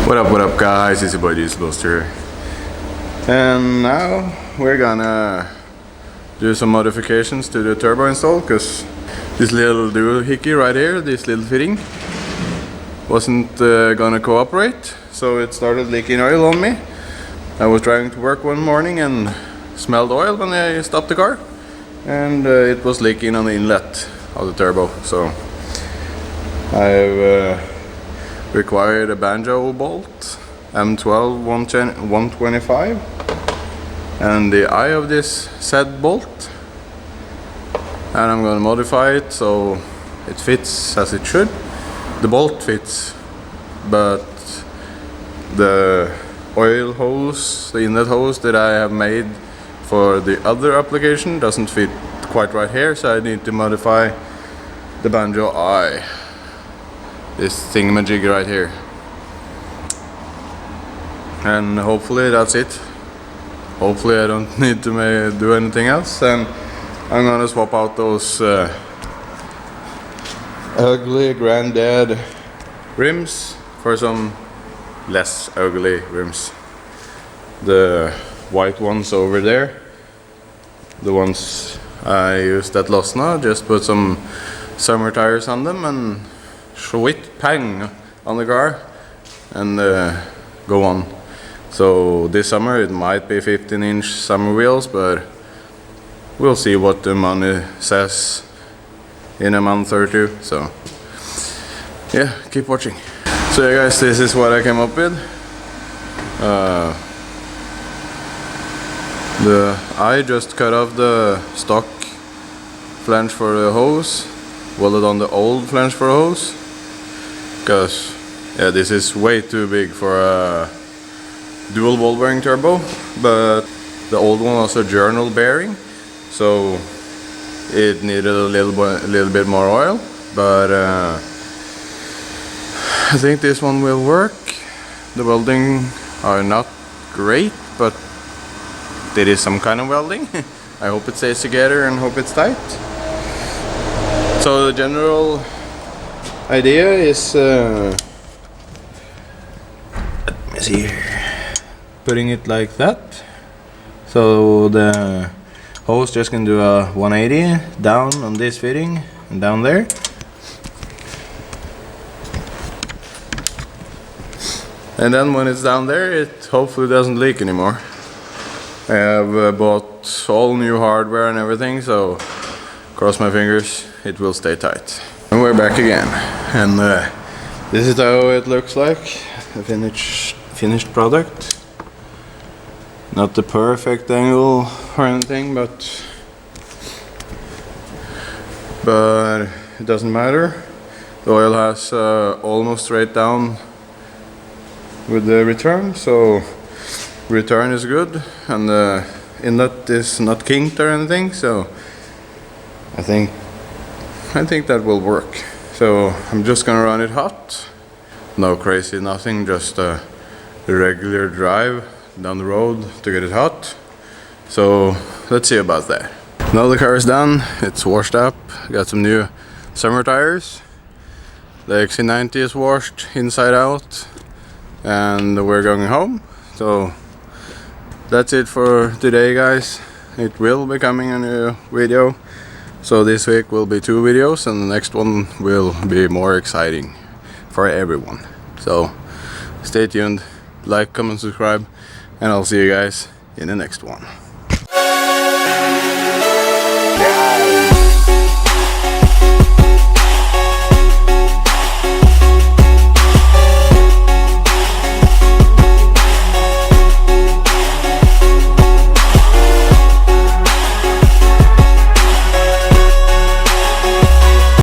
What up guys, it's your boy Dieselboosted, and now we're gonna do some modifications to the turbo install, because this little doohickey right here, this little fitting, wasn't gonna cooperate, so it started leaking oil on me. I was driving to work one morning and smelled oil when I stopped the car, and it was leaking on the inlet of the turbo, so I've required a banjo bolt, M12 125, and the eye of this said bolt, and I'm gonna modify it so it fits as it should. The bolt fits, but the oil hose, the inlet hose that I have made for the other application doesn't fit quite right here, so I need to modify the banjo eye, this thingamajig right here, and hopefully that's it. Hopefully I don't need to do anything else, and I'm gonna swap out those ugly granddad rims for some less ugly rims. The white ones over there, the ones I used at Losna, just put some summer tires on them and sweet pang on the car and go on. So this summer it might be 15-inch summer wheels, but we'll see what the money says in a month or two. So yeah, keep watching. So yeah guys, this is what I came up with. I just cut off the stock flange for the hose, welded on the old flange for a hose, because yeah, this is way too big for a dual ball bearing turbo, but the old one was a journal bearing, so it needed a little bit more oil, but I think this one will work. The welding are not great, but there is some kind of welding. I hope it stays together and hope it's tight. So the general idea is let me see here, putting it like that, so the hose just can do a 180 down on this fitting and down there, and then when it's down there it hopefully doesn't leak anymore. I have bought all new hardware and everything, so cross my fingers it will stay tight. And we're back again, and this is how it looks like, a finished product. Not the perfect angle or anything, but it doesn't matter. The oil has almost straight down with the return, so return is good, and the inlet is not kinked or anything, so I think that will work. So I'm just gonna run it hot, no crazy nothing, just a regular drive down the road to get it hot. So let's see about that. Now the car is done, it's washed up, got some new summer tires, the XC90 is washed inside out, and we're going home. So that's it for today guys. It will be coming a new video, so this week will be 2 videos, and the next one will be more exciting for everyone. So stay tuned, like, comment, subscribe, and I'll see you guys in the next one.